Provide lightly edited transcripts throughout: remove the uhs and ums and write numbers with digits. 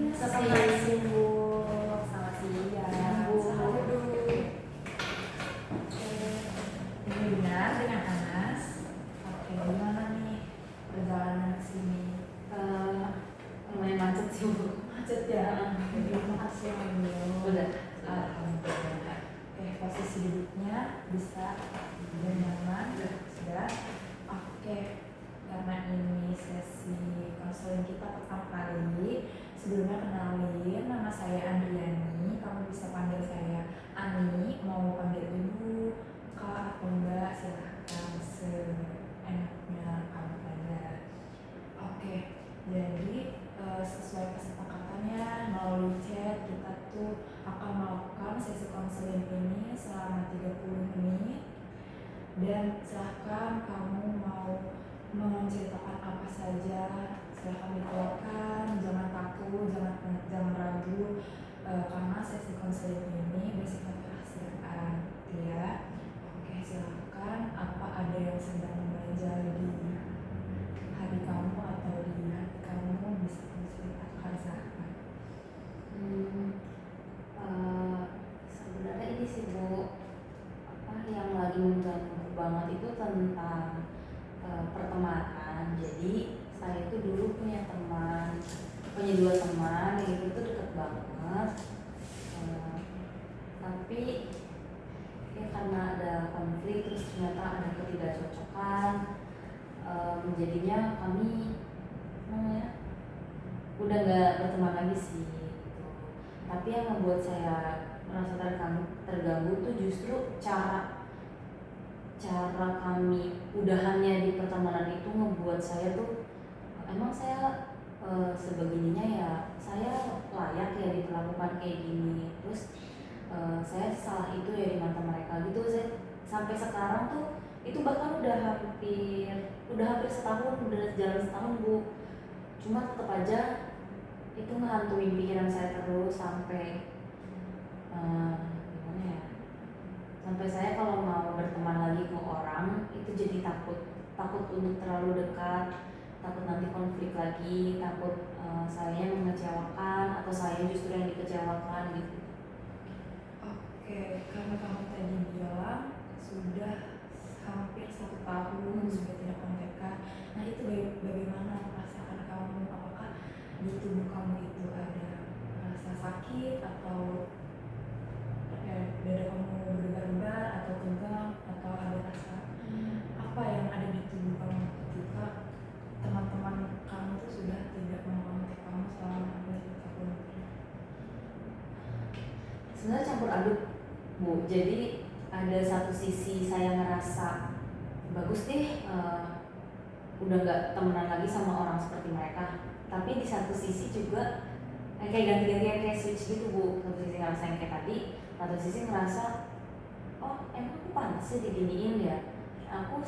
Selamat siang Bu. Selamat siang Bu. Selamat duduk. Ini benar dengan Anas. Oke, gimana nih perjalanan ke sini? Lumayan macet sih Bu. Macet ya? Terima kasih Bu. Udah. Alhamdulillah. Oke, posisi duduknya bisa dan nyaman. Sudah. Oke, karena ini sesi konseling kita pertama kali, sebelumnya kenalin, nama saya Andriani. Kamu bisa panggil saya Ani. Mau panggil ibu, kak atau mbak, silahkan seenaknya kamu pada. Oke, jadi sesuai kesepakatannya melalui chat kita tuh akan melakukan sesi konseling ini selama 30 menit. Dan silahkan kamu mau menceritakan apa saja, silahkan dikeluarkan, jangan takut, jangan ragu, karena sesi konseling ini bersifat kerahasiaan, ya. Oke, silahkan, apa ada yang sedang menjadi di hati kamu atau di hati kamu bisa menceritakan, silahkan. Sebenarnya ini sih Bu, yang lagi mengganggu banget itu tentang pertemanan. Jadi saya itu dulu punya dua teman yang itu tuh deket banget, tapi ya karena ada konflik terus ternyata ada ketidakcocokan, jadinya kami udah nggak berteman lagi sih gitu. Tapi yang membuat saya merasa terganggu tuh justru cara kami udahannya di pertemanan itu membuat saya tuh emang saya sebegininya ya, saya layak ya diperlakukan kayak gini, terus saya salah itu ya di mata mereka gitu. Saya sampai sekarang tuh itu bahkan udah hampir setahun, udah jalan setahun Bu, cuma tetap aja itu ngehantuin pikiran saya terus sampai gimana ya, sampai saya kalau mau berteman lagi ke orang itu jadi takut untuk terlalu dekat, takut nanti konflik lagi, takut saya mengecewakan atau saya justru yang dikecewakan gitu. Oke, karena kamu tadi bilang sudah hampir 1 tahun sudah tidak kontekan. Nah, itu bagaimana perasaan kamu? Apakah di tubuh kamu itu ada rasa sakit atau dada kamu berdebar-debar atau tegang atau ada rasa apa yang ada di tubuh kamu ketika teman-teman kamu itu sudah tidak mengontek kamu selama hampir 1 tahun? Sebenarnya campur aduk Bu, jadi ada satu sisi saya ngerasa bagus deh, udah gak temenan lagi sama orang seperti mereka, tapi di satu sisi juga kayak ganti-gantian, kayak switch gitu Bu. Satu sisi ngerasa yang kayak tadi, satu sisi ngerasa oh emang aku pantas sih diginiin ya, aku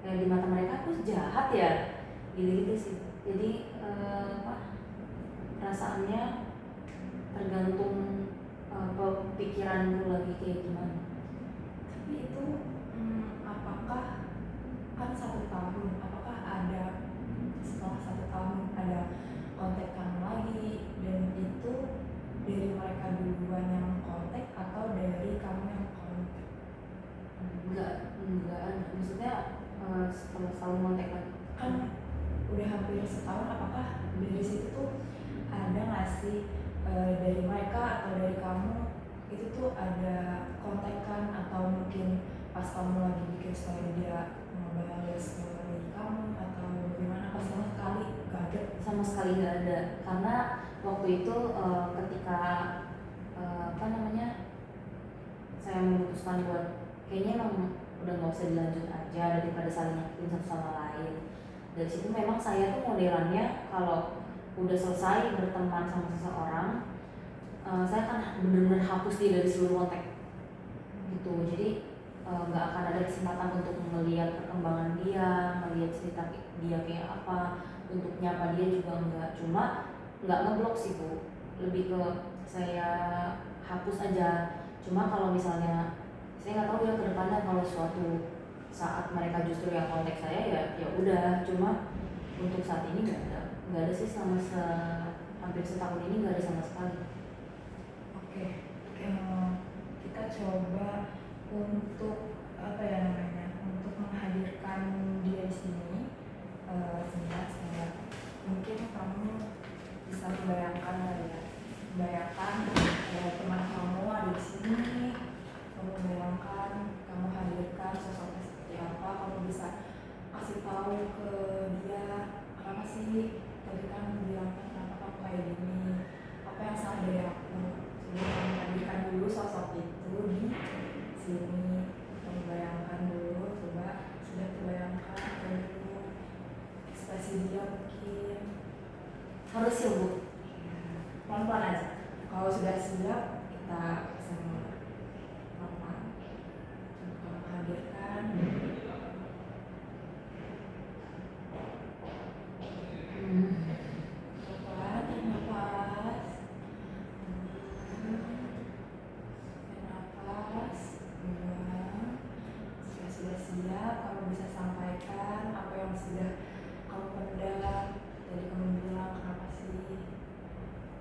di mata mereka aku jahat ya, gitu-gitu sih. Jadi perasaannya tergantung pikiranku lagi kayak gimana. Tapi itu apakah kan 1 tahun, apakah ada setelah 1 tahun ada kontekan lagi, dan itu dari mereka duluan yang kontak atau dari kamu yang kontak? Enggak ada, maksudnya setelah setahun kontak lagi Kan udah hampir setahun, apakah dari situ tuh ada nggak sih dari mereka atau dari kamu itu tuh ada kontekan, atau mungkin pas kamu lagi bikin story dia ngebales story kamu, atau bagaimana? Pas sama sekali nggak ada? sama sekali nggak ada, karena waktu itu ketika saya memutuskan buat kayaknya emang udah nggak usah dilanjut aja daripada saling nyakitin satu sama lain. Dari situ memang saya tuh modelannya kalau udah selesai berteman sama seseorang, saya kan benar-benar hapus dia dari seluruh kontak gitu. Jadi nggak akan ada kesempatan untuk melihat perkembangan dia, melihat cerita dia kayak apa, untuk nyapa dia juga enggak. Cuma nggak ngeblok sih Bu, lebih ke saya hapus aja. Cuma kalau misalnya saya nggak tahu ya ke depannya, kalau suatu saat mereka justru yang kontak saya ya udah. Cuma untuk saat ini nggak ada sih selama hampir setahun ini nggak ada sama sekali. Oke, kita coba untuk apa ya namanya, untuk menghadirkan dia di sini. Sebentar, saya mungkin kamu bisa membayangkan ya, bayangkan ada teman kamu ada di sini, kamu bayangkan, kamu hadirkan sosoknya seperti apa, kamu bisa kasih tahu ke dia apa sih tadi kan bilang kenapa kamu kayak gini, apa yang salah dari aku. Jadi kamu hadirkan dulu sosok itu di sini, kamu bayangkan dulu, coba sudah terbayangkan dulu ekspresi dia mungkin. Harus ya Bu? Pelan-pelan aja. Kalau sudah siap kita bisa mulai. Pelan-pelan. Coba kamu hadirkan. Pelan-pelan, tarik nafas. Nafas, buang. Jika sudah siap, kamu bisa sampaikan apa yang sudah kamu pendam. Jadi kamu bilang kenapa sih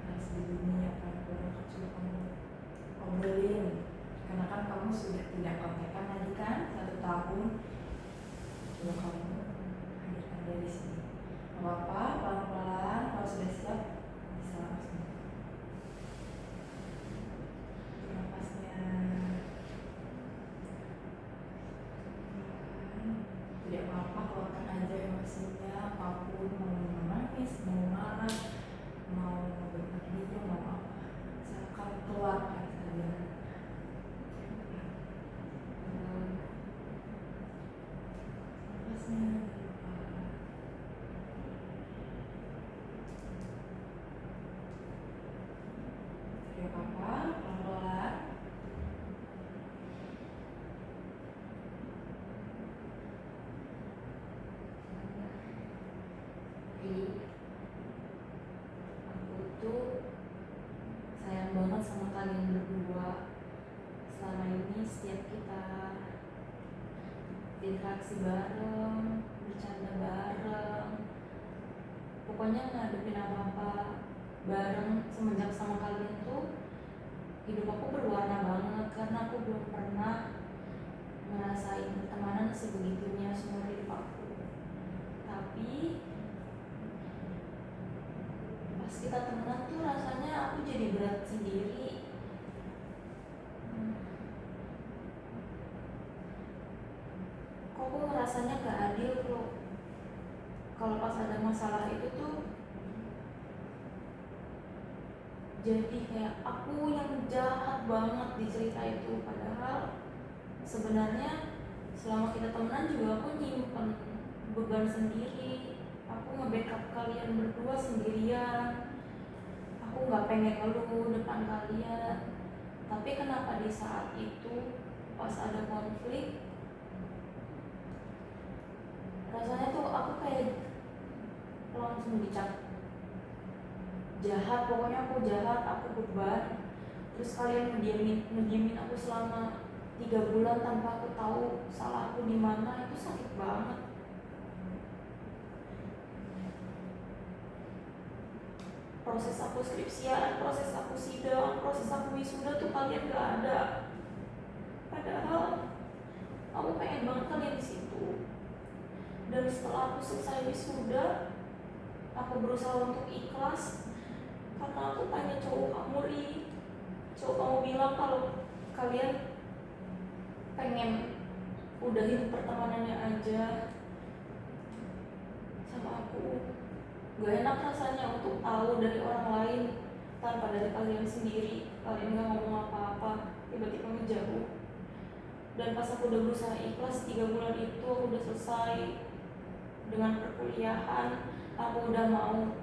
harus begini, apa yang kurang kecil kamu obrolin. Karena kan kamu sudah tidak kontekan lagi kan 1 tahun. Coba kamu hadirkan dari sini. Gak apa-apa, pelan-pelan. Kalau sudah siap bisa langsung. Nafasnya. Tidak apa-apa, keluarkan aja emosinya, apapun, mau menangis, mau marah, mau berbuat dia, mau apa, silakan keluarkan saja. Nafasnya. Tidak apa-apa, pelan-pelan. Aku tuh sayang banget sama kalian berdua. Selama ini setiap kita interaksi bareng, bercanda bareng, pokoknya ngadepin apa-apa bareng. Semenjak sama kalian tuh hidup aku berwarna banget, karena aku belum pernah ngerasain pertemanan sebegitunya seumur hidup aku. Tapi pas kita temenan tuh rasanya aku jadi berat sendiri. Kok aku ngerasanya gak adil loh. Kalau pas ada masalah itu tuh jadi kayak aku yang jahat banget di cerita itu. Padahal sebenarnya selama kita temenan juga aku nyimpen beban sendiri. Aku nge-backup kalian berdua sendirian. Aku gak pengen ngeluh depan kalian. Tapi kenapa di saat itu pas ada konflik, rasanya tuh aku kayak langsung dicap jahat. Pokoknya aku jahat, aku beban. Terus kalian ngediemin aku selama 3 bulan tanpa aku tahu salah aku di mana. Itu sakit banget. Proses aku skripsian, proses aku sidang, proses aku wisuda tuh kalian gak ada. Padahal aku pengen banget kalian di situ. Dan setelah aku selesai wisuda, aku berusaha untuk ikhlas karena aku tanya cowok kamu, cowok kamu bilang kalau kalian pengen udahin pertemanannya aja sama aku. Gak enak rasanya untuk tahu dari orang lain tanpa dari kalian sendiri. Kalian gak ngomong apa-apa, tiba-tiba ngejauh. Dan pas aku udah berusaha ikhlas 3 bulan itu, aku udah selesai dengan perkuliahan, aku udah mau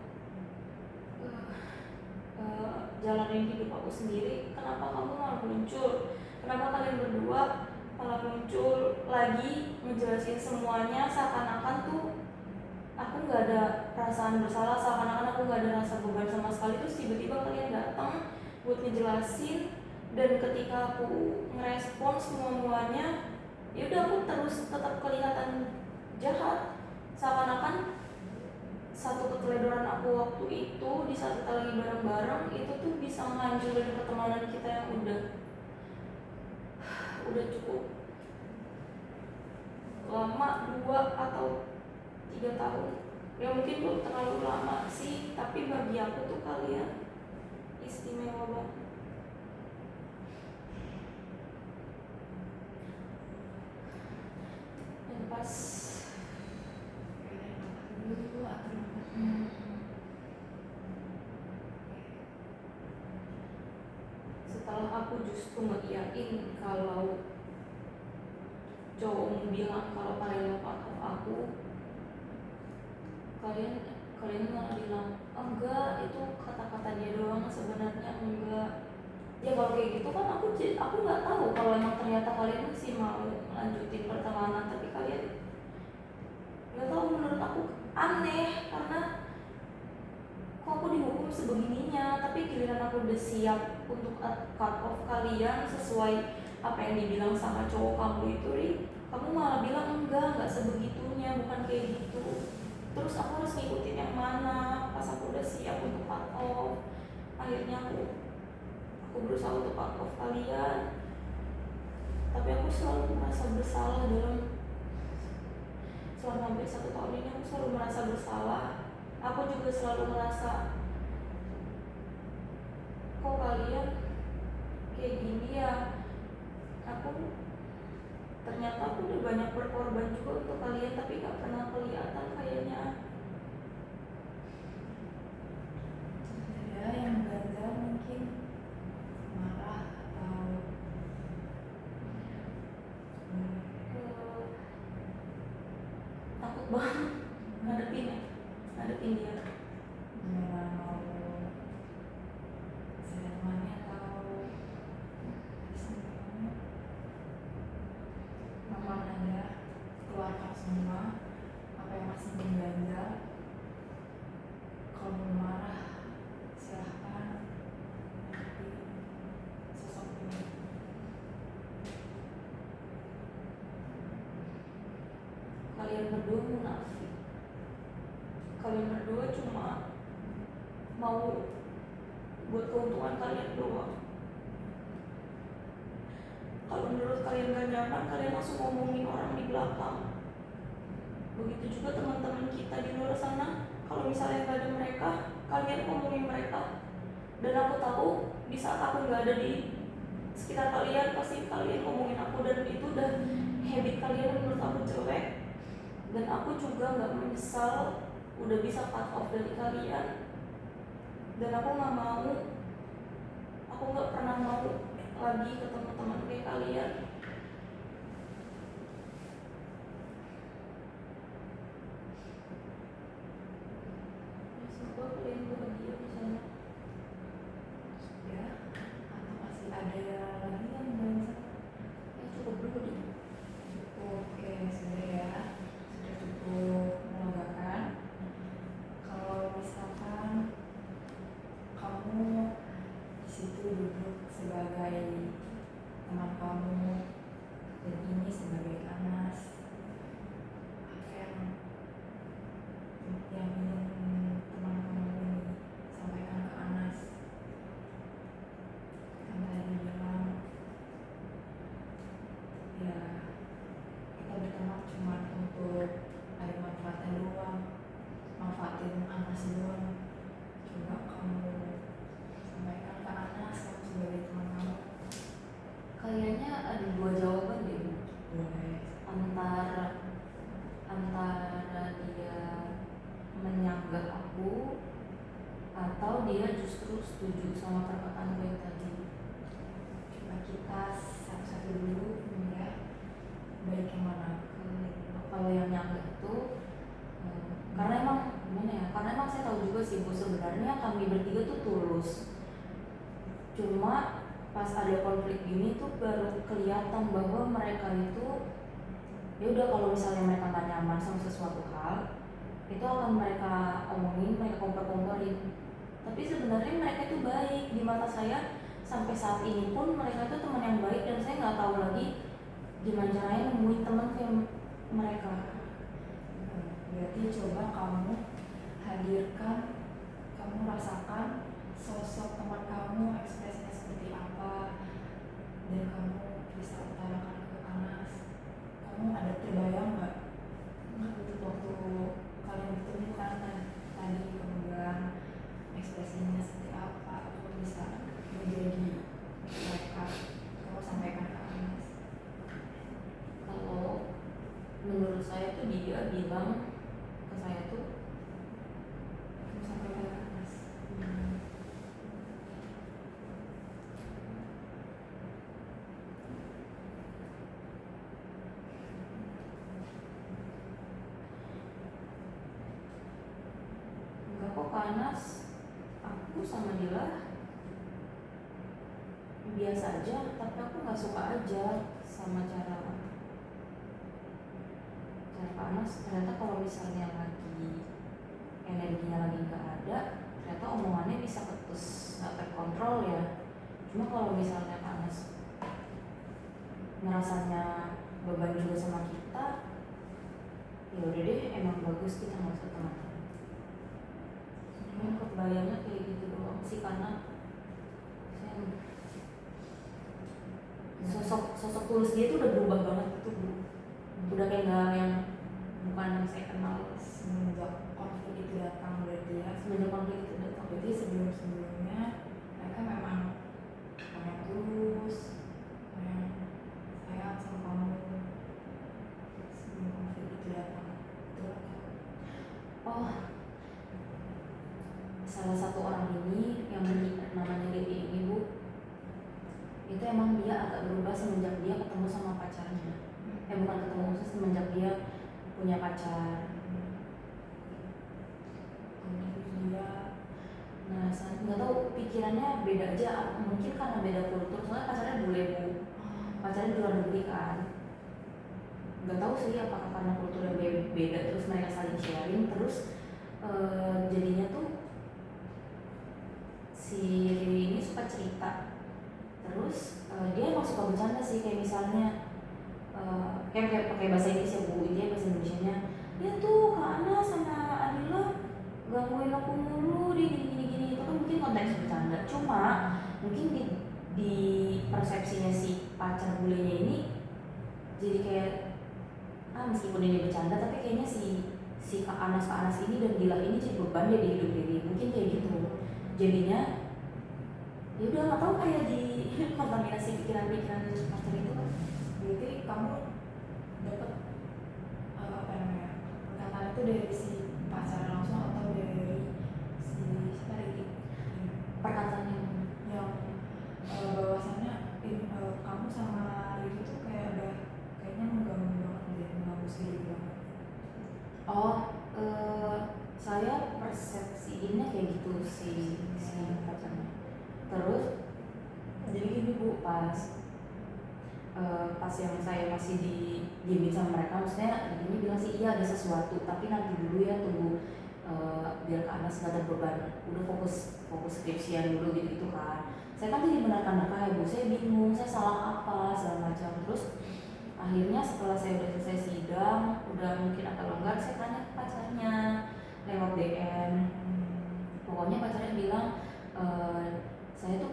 jalanin hidup aku sendiri. Kenapa kamu malah muncul? Kenapa kalian berdua malah muncul lagi ngejelasin semuanya seakan-akan tuh aku nggak ada perasaan bersalah, seakan-akan aku nggak ada rasa beban sama sekali. Terus tiba-tiba kalian datang buat ngejelasin, dan ketika aku ngerespon semuanya, ya udah aku terus tetap kelihatan jahat, seakan-akan satu keteledoran kebenaran aku waktu itu di saat kita lagi bareng-bareng itu tuh bisa menghancurin pertemanan kita yang udah cukup lama, 2 atau 3 tahun. Ya mungkin belum terlalu lama sih, tapi bagi aku tuh kalian istimewa banget. Dan pas dulu atau nafasnya. setelah aku justru ngiyain kalau cowokmu bilang kalau kalian part of aku, kalian malah bilang enggak, itu kata-kata dia doang, sebenarnya enggak. Ya kalau kayak gitu kan aku nggak tahu kalau emang ternyata kalian masih mau lanjutin pertemanan, tapi kalian nggak tahu, menurut aku aneh karena kok aku dihukum sebegininya, tapi giliran aku udah siap untuk cut off kalian sesuai apa yang dibilang sama cowok kamu itu, Ri, kamu malah bilang enggak sebegitunya, bukan kayak gitu. Terus aku harus ngikutin yang mana pas aku udah siap untuk cut off. Akhirnya aku berusaha untuk cut off kalian, tapi aku selalu merasa bersalah selama hampir 1 tahun ini. Aku selalu merasa bersalah. Aku juga selalu merasa kok kalian kayak gini ya. Ternyata aku udah banyak berkorban juga untuk kalian, tapi gak pernah kelihatan kayaknya. Ada yang gagal mungkin marah atau Takut banget ngadepin dia. gimana mau selamanya atau semuanya. Mama ada keluarkan semua apa yang masih mengganjal. Kalau mau marah silahkan, nanti sosok ini. Kalian berdua munafik. Kalian berdua cuma mau buat keuntungan kalian doang. Kalau menurut kalian gak nyaman, kalian langsung ngomongin orang di belakang. Begitu juga teman-teman kita di luar sana. Kalau misalnya gak ada mereka, kalian ngomongin mereka. Dan aku tahu di saat aku gak ada di sekitar kalian, pasti kalian ngomongin aku, dan itu udah habit kalian menurut aku jelek. Dan aku juga gak menyesal udah bisa cut off dari kalian. Dan aku gak pernah mau lagi ketemu teman kayak kalian. Semoga kalian bahagia di sana. Ya, atau masih ada lagi yang mengganjal? Cukup dulu deh. Oke, sudah ya, sudah cukup melegakan. Kalau misalkan kamu di situ duduk sebagai teman kamu dan ini sebagai Anas, apa yang ingin teman kamu ini sampaikan ke Anas? Kan tadi bilang ya kita berteman cuma untuk ada manfaatnya doang, manfaatin Anas doang. Coba kamu sampaikan ke Anas, kamu sebagai teman kamu. Kayaknya ada 2 jawaban deh, Bu. Boleh. Antara dia menyanggah aku atau dia justru setuju sama perkataan gue tadi. Coba kita satu-satu dulu ya, baik yang mana? Kalau yang nyanggah itu karena emang gimana ya, karena emang saya tahu juga sih Bu, sebenarnya kami bertiga tuh tulus. Cuma pas ada konflik gini tuh baru kelihatan bahwa mereka itu ya udah, kalau misalnya mereka gak nyaman sama sesuatu hal itu akan mereka omongin, mereka kompor-komporin. Tapi sebenarnya mereka itu baik di mata saya. Sampai saat ini pun mereka itu teman yang baik, dan saya nggak tahu lagi gimana caranya nemuin teman kayak mereka. Berarti coba kamu hadirkan, kamu rasakan sosok teman kamu ekspresinya seperti apa, dan kamu bisa utarakan ke Anas. Kamu ada terbayang nggak waktu kalian bertemu kan tadi kamu bilang ekspresinya seperti apa, kamu bisa menjadi mereka, kamu sampaikan ke Anas. Kalau menurut saya tuh dia bilang ke saya tuh Kamu sampaikan ke Anas. enggak kok Anas, aku sama dia biasa aja, tapi aku nggak suka aja sama cara Anas. Ternyata kalau misalnya lagi energinya lagi nggak ada, ternyata omongannya bisa ketus, nggak terkontrol ya. Cuma kalau misalnya Anas ngerasanya beban juga sama kita, ya udah deh, emang bagus kita nggak usah teman-teman. Kebayangnya kayak gitu doang sih, karena sosok tulus dia tuh udah berubah banget gitu Bu. Udah kayak nggak yang bukan yang saya kenal Semenjak konflik itu datang berarti ya, semenjak konflik itu datang. berarti sebelum-sebelumnya mereka memang orang tulus, yang sayang sama kamu sebelum konflik itu datang. Betul atau? Oh, salah satu orang ini yang namanya Devi ini Bu, itu emang dia agak berubah semenjak dia ketemu sama pacarnya. Bukan ketemu, maksudnya semenjak dia punya pacar. Terus dia Nggak tahu pikirannya beda aja, mungkin karena beda kultur. Soalnya pacarnya bule Bu, pacarnya di luar negeri kan. Nggak tahu sih apakah karena kultur yang beda terus mereka saling sharing, terus jadinya tuh si Riri ini suka cerita. Terus dia emang suka bercanda sih, kayak misalnya kayak pakai bahasa Inggris ya Bu, ini bahasa Indonesianya. Ya tuh Kak Ana sama Adila gangguin aku mulu di gini. Itu kan mungkin konteks bercanda. Cuma mungkin di persepsinya si pacar bulenya ini jadi kayak meskipun ini bercanda tapi kayaknya si Kak Anas ini dan Dila ini jadi beban dia di hidup Riri, mungkin kayak gitu. Jadinya ya udah nggak tahu, kayak di kontaminasi pikiran-pikiran pacar itu kan. berarti kamu dapat apa namanya perkataan itu dari si pacar langsung atau dari si siapa lagi Perkataan yang bahwasannya kamu sama Riri tuh kayak ada kayaknya mengganggu banget deh, mengganggu sendiri banget. Saya persepsiinnya kayak gitu si pacarnya. Terus jadi gini Bu, pas yang saya masih diemin sama mereka, maksudnya ini bilang sih iya ada sesuatu, tapi nanti dulu ya, tunggu biar Kak Anas gak ada beban, udah fokus skripsian dulu gitu kan. Saya kan jadi menerka-nerka ya Bu, saya bingung saya salah apa segala macam. Terus akhirnya setelah saya udah selesai sidang, udah mungkin agak longgar, saya tanya ke pacarnya lewat DM. Pokoknya pacarnya bilang saya tuh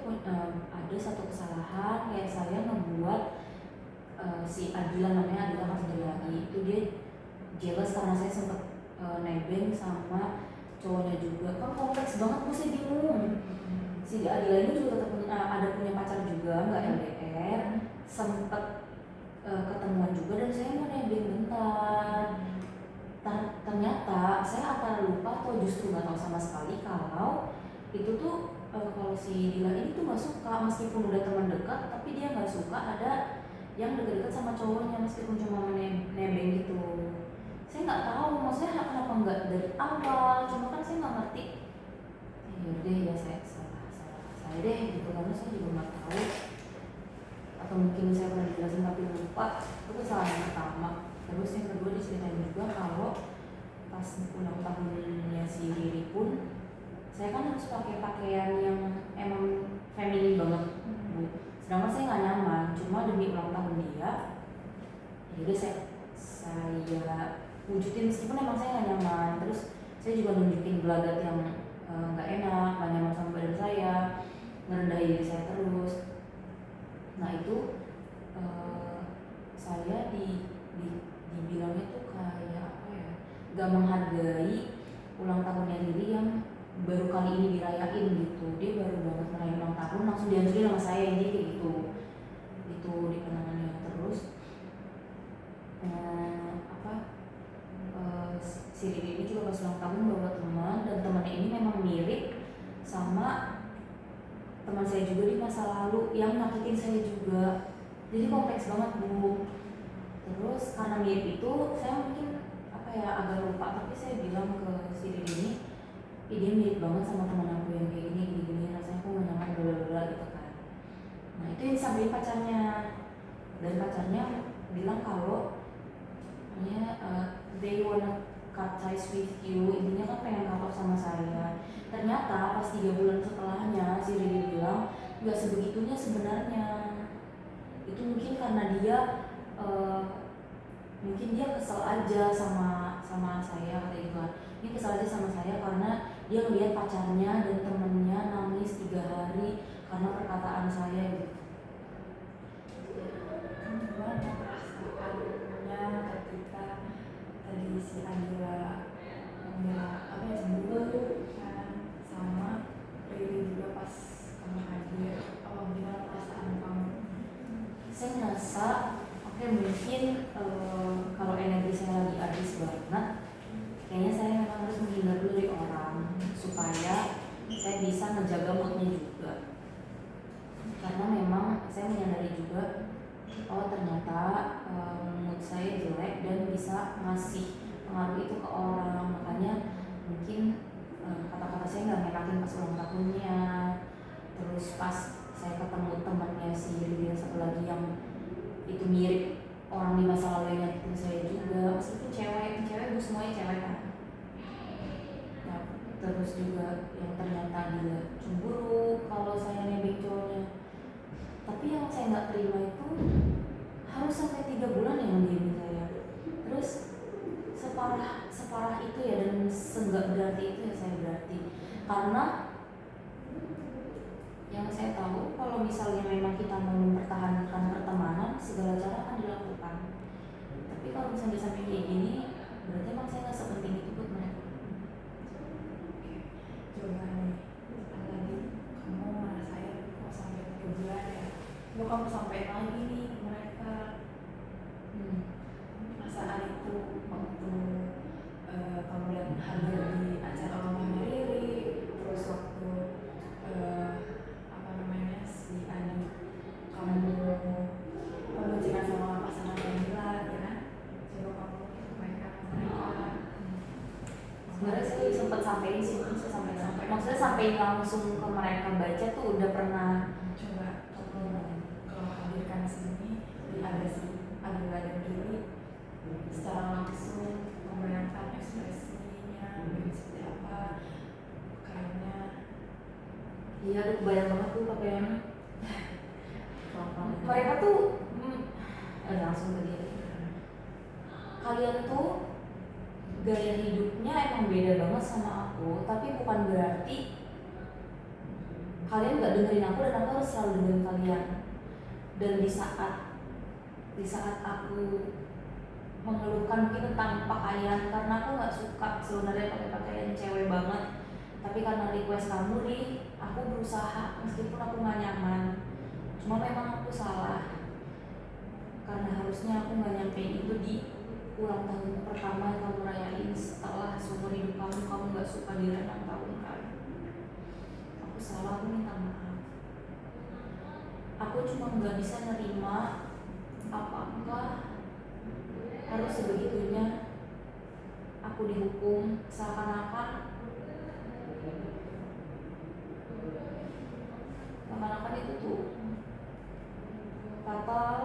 ada satu kesalahan, kayak saya ngebuat si Adila, namanya Adila kan sendiri lagi, itu dia jealous karena saya sempet nebeng sama cowoknya juga. Kan kompleks banget Bu, saya bingung. Si Adila ini juga tetap punya pacar juga, nggak LDR, sempet ketemuan juga, dan saya mau nebeng bentar. Ternyata saya antara lupa atau justru nggak tahu sama sekali kalau itu tuh kalau si Dila ini tuh nggak suka, meskipun udah teman dekat tapi dia nggak suka ada yang deket-deket sama cowoknya meskipun cuma nebeng gitu. Saya nggak tahu, maksudnya kenapa nggak dari awal, cuma kan saya nggak ngerti. Yaudah ya, saya salah deh gitu, karena saya juga nggak tahu, atau mungkin saya pernah dijelasin tapi lupa. Itu kesalahan yang pertama. Terus yang kedua diceritain juga kalau pas ulang tahunnya si Riri pun saya kan harus pakai pakaian yang emang feminin banget Bu. Sedangkan saya nggak nyaman, cuma demi ulang tahun dia, jadi saya wujudin meskipun emang saya nggak nyaman. Terus saya juga nunjukin gelagat yang nggak enak, nggak nyaman sama badan saya, ngerendahin diri saya terus. Nah itu saya dibilangnya tuh kayak apa ya, gak menghargai ulang tahunnya diri yang baru kali ini dirayain gitu. Dia baru banget merayain ulang tahun langsung dihancurin sama saya, ini kayak gitu. Itu di kenangannya. Terus si Riri ini juga pas ulang tahun bawa teman, dan temannya ini memang mirip sama teman saya juga di masa lalu yang nyakitin saya juga. Jadi kompleks banget Bu. Terus karena mirip itu saya mungkin agak lupa, tapi saya bilang ke si Riri ini, dia mirip banget sama teman aku yang kayak gini, rasanya aku gak nyaman bla gitu kan. Nah itu yang disampaikan pacarnya, dan pacarnya bilang kalau they wanna cut ties with you, intinya kan pengen cut off sama saya. Ternyata pas 3 bulan setelahnya si Riri bilang nggak sebegitunya sebenarnya. Itu mungkin karena dia mungkin dia kesel aja sama saya kata gitu kan. Ini kesel aja sama saya karena dia ngeliat pacarnya dan temennya nangis 3 hari karena perkataan saya gitu. Gimana perasaannya ketika tadi si Angela cemburu kan sama Riri juga pas kamu hadir? Gimana perasaan kamu? Saya ngerasa mungkin kalau energi saya lagi habis banget, kayaknya saya memang harus menghindar dulu dari orang supaya saya bisa menjaga moodnya juga. Karena memang saya menyadari juga ternyata mood saya jelek dan bisa ngasih pengaruh itu ke orang. Makanya mungkin kata-kata saya nggak ngenakin pas ulang tahunnya. Terus pas saya ketemu temannya si Riri satu lagi yang itu mirip orang di masa lalu yang nyakitin saya juga, meskipun cewek bu, semuanya cewek kan. Nah, terus juga yang ternyata dia cemburu kalau saya nebeng cowoknya. Tapi yang saya nggak terima itu harus sampai 3 bulan ya ngediemin saya. Terus separah itu ya, dan senggak berarti itu ya saya berarti. Karena yang saya tahu kalau misalnya memang kita mau mempertahankan pertemanan, segala cara akan dilakukan. Tapi kalau misalnya sampai kayak gini, berarti emang saya nggak sepenting itu buat mereka. Coba nih, tadi kamu ngerasain kok sampai 3 bulan ya, kok kamu sampai lagi nih mereka. Perasaan itu waktu kamu lihat hadir di acara ulang tahun Riri, terus waktu si Adi kamu pembicaraan sama pasangan Angela ya kan? Coba kamu mereka. Sebenarnya saya sempat sampein sih, maksudnya sampai langsung ke mereka baca tuh udah pernah. Coba kalau hadirkan sini ada si Angela dan Riri secara langsung membayangkan ekspresinya seperti apa kayaknya. Iya, ada kebayang banget tuh pakaiannya. Mereka tuh langsung ke diri. Kalian tuh gaya hidupnya emang beda banget sama aku, tapi bukan berarti kalian gak dengerin aku dan aku harus selalu dengerin kalian. Dan di saat aku mengeluhkan mungkin tentang pakaian, karena aku gak suka sebenarnya pakai pakaian cewek banget, tapi karena request kamu nih, aku berusaha meskipun aku gak nyaman. Cuma memang aku salah, karena harusnya aku gak nyampein itu di ulang tahun pertama yang kamu rayain setelah seumur hidup kamu gak suka di ulang tahun kan. Aku salah, aku minta maaf. Aku cuma gak bisa nerima apakah harus sebegitunya aku dihukum seakan-akan itu tuh fatal.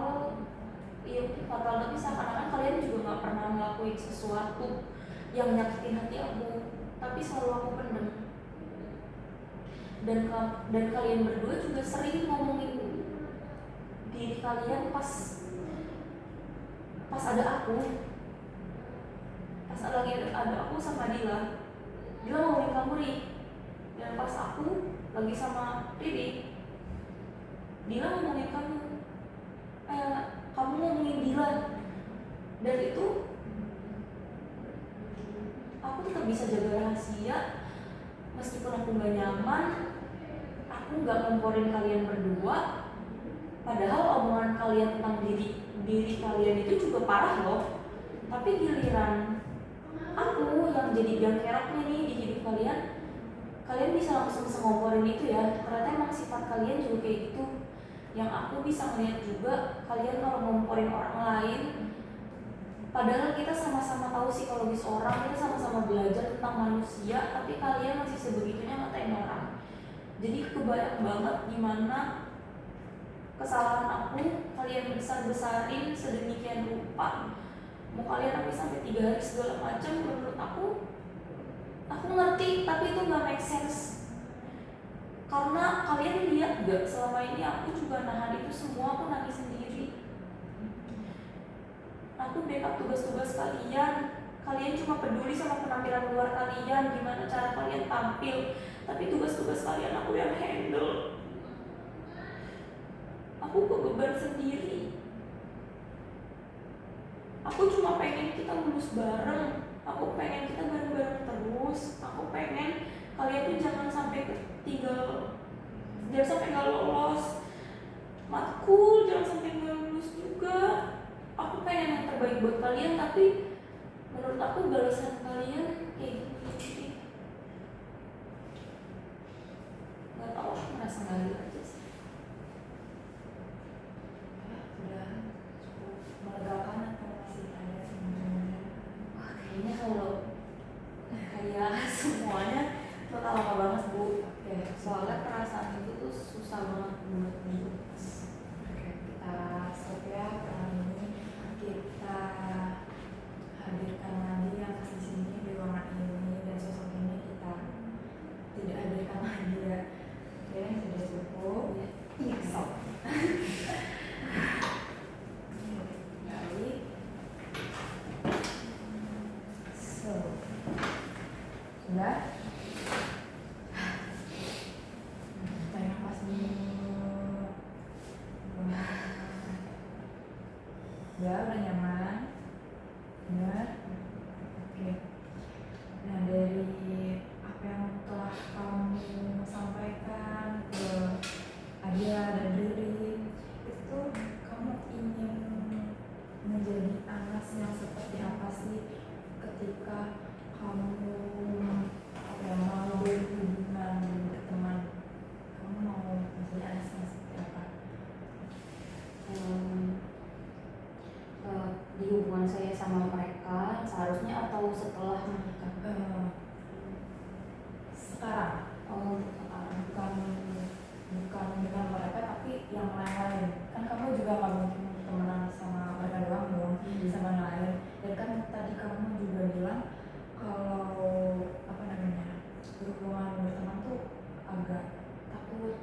Iya mungkin fatal, tapi seakan-akan kalian juga gak pernah ngelakuin sesuatu yang nyakitin hati aku, tapi selalu aku pendem. Dan kalian berdua juga sering ngomongin diri kalian pas ada aku, pas lagi ada aku sama Dila. Dila ngomongin kamu nih, dan pas aku lagi sama Riri, Dila ngomongin kamu, kamu ngomongin Dila, dan itu aku tetap bisa jaga rahasia meskipun aku nggak nyaman. Aku nggak ngomporin kalian berdua, padahal omongan kalian tentang diri kalian itu juga parah loh. Tapi giliran aku yang jadi biang keroknya nih di hidup kalian, kalian bisa langsung ngomporin itu ya. Ternyata emang sifat kalian juga kayak gitu. Yang aku bisa melihat juga, kalian kalau ngomporin orang lain, padahal kita sama-sama tahu psikologis orang, kita sama-sama belajar tentang manusia, tapi kalian masih sebegitunya ngatain orang. Jadi kebayang banget gimana kesalahan aku kalian besar-besarin sedemikian rupa. Mau kalian sampai 3 hari segala macam, menurut aku ngerti, tapi itu nggak make sense. Karena kalian lihat gak, selama ini aku juga nahan itu semua, aku nangis sendiri. Aku backup tugas-tugas kalian. Kalian cuma peduli sama penampilan luar kalian, gimana cara kalian tampil, tapi tugas-tugas kalian aku yang handle. Aku beban sendiri. Aku cuma pengen kita lulus bareng. Aku pengen kita bareng-bareng terus. Aku pengen kalian tuh jangan sampai jangan sampai nggak lolos matkul, jangan sampai nggak lulus juga. Aku pengen yang terbaik buat kalian, tapi menurut aku balasan kalian kayak gini. Nggak tahu, aku merasa nggak adil aja sih. Udah cukup melegakan atau masih ada sebenarnya? Wah, kayaknya kalau kayak semuanya bakal lama banget Bu. Oke, Soalnya perasaan itu tuh susah banget menurut gue. Oke, kita stop ya kali ini. Kita hadirkan lagi yang di sini di ruangan ini, dan sosok ini kita tidak hadirkan lagi ya. Oke, sudah cukup. Iya, stop. Baik. Sudah. Tarik nafas dulu. Ya, udah nyaman. Benar. Oke. Nah, dari apa yang telah kamu sampaikan ke Adia dan Riri, itu kamu ingin menjadi Anas yang seperti apa sih ketika kamu mau berhubungan dengan teman? Kamu mau menjadi Anas yang seperti apa? Di hubungan saya sama mereka seharusnya atau setelah menikah? Sekarang, bukan dengan mereka, tapi yang lain-lain. Kan kamu juga nggak mungkin temenan sama mereka doang dong, sama yang lain. Dan kan tadi kamu juga bilang kalau berhubungan berteman tuh agak takut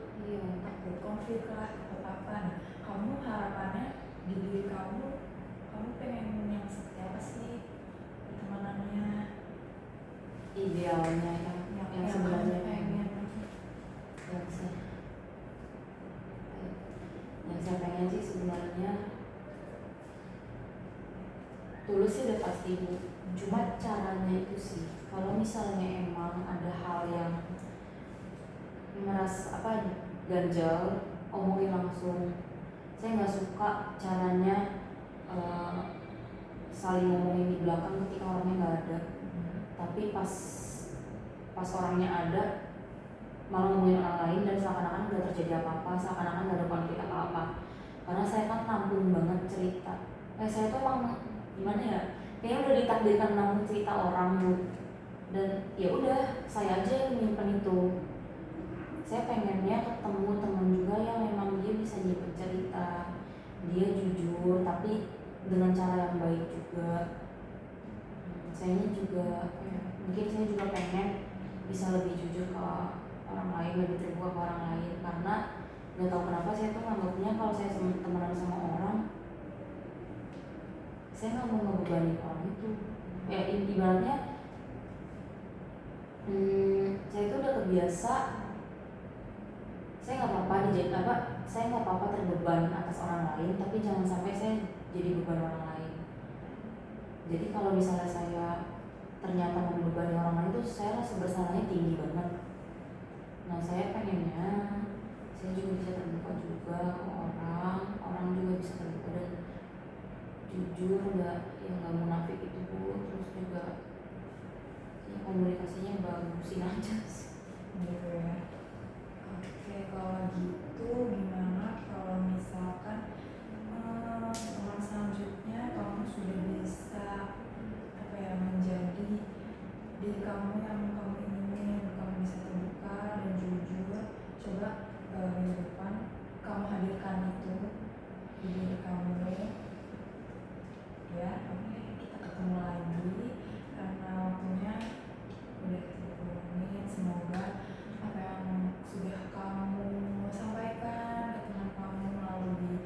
konflik lah atau apa. Nah, kamu harapannya di diri kamu pengen yang seperti apa sih pertemanannya? Idealnya yang sebenarnya pengen. Yang saya pengen sih sebenarnya tulus sih udah pasti Bu. Cuma caranya itu sih, kalau misalnya emang ada hal yang merasa ganjal, omongin langsung. Saya nggak suka caranya saling ngomongin di belakang ketika orangnya nggak ada. Tapi pas orangnya ada, malah ngomongin orang lain dan seakan-akan nggak terjadi apa-apa, seakan-akan nggak ada konflik apa-apa. Karena saya kan nampung banget cerita. Saya tuh emang gimana ya? Kayaknya udah ditakdirkan nampung cerita orang Bu. Dan ya udah, saya aja yang nyimpen itu. Saya pengennya ketemu teman juga yang memang dia bisa nyimpen cerita, dia jujur tapi dengan cara yang baik juga. Saya juga mungkin saya juga pengen bisa lebih jujur ke orang lain, lebih terbuka ke orang lain, karena nggak tahu kenapa saya tuh nganggapnya kalau saya temenan sama orang, saya nggak mau ngebebanin orang itu. Ya ibaratnya biasa. Saya nggak apa-apa saya nggak apa-apa terbeban atas orang lain, tapi jangan sampai saya jadi beban orang lain. Jadi kalau misalnya saya ternyata membebani orang lain itu saya rasa bersalahnya tinggi banget. Nah saya pengennya saya juga bisa terbuka juga ke orang juga bisa terbuka dan jujur, nggak munafik itu Bu. Terus juga ya, komunikasinya bagusin aja sih. Gitu ya. Oke, kalau gitu gimana kalau misalkan teman selanjutnya kamu sudah bisa menjadi diri kamu yang kamu inginin, kamu bisa terbuka dan jujur. Coba minggu depan kamu hadirkan itu di diri kamu. Ya, oke, kita ketemu lagi karena waktunya udah 30 menit. Semoga apa yang sudah kamu sampaikan ke teman kamu melalui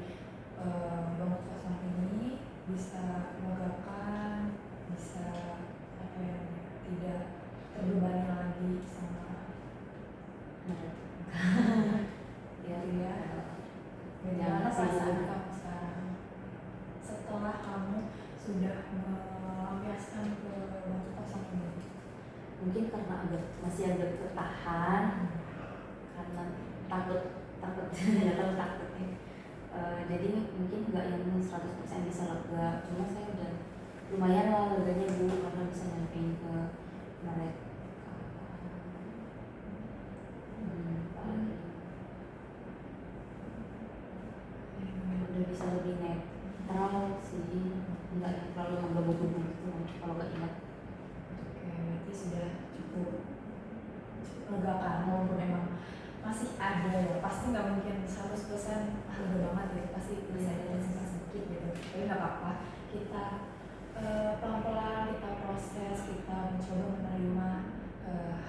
bangun kosong ini bisa melegakan, bisa tidak terbebani lagi sama ya. Bagaimana perasaan kamu sekarang setelah kamu sudah melampiaskan ke batu kosong ini? Mungkin karena masih agak tertahan, karena takut ya kalau takutnya. Jadi mungkin nggak yang 100% bisa lega, cuma saya udah lumayan lah leganya Bu, karena bisa nyampein ke mereka. Udah bisa lebih netral sih, nggak yang terlalu menggebu-gebu gitu kalau nggak ingat. Oke, berarti sudah cukup melegakan, walaupun memang masih ada ya, pasti nggak mungkin 100% lega banget ya, pasti bisa ada sedikit gitu. Tapi nggak apa-apa, kita pelan-pelan kita proses, kita mencoba menerima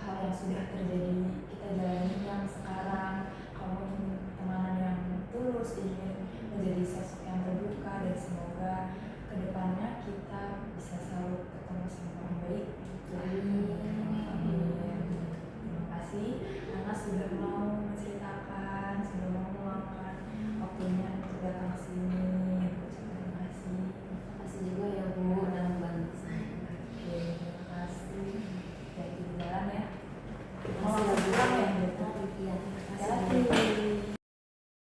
hal yang sudah terjadi, kita jalani yang sekarang. Kamu ingin pertemanan yang tulus, ingin menjadi sosok yang terbuka, dan semoga kedepannya kita bisa selalu ketemu sama orang baik. Amin. Terima kasih karena sudah mau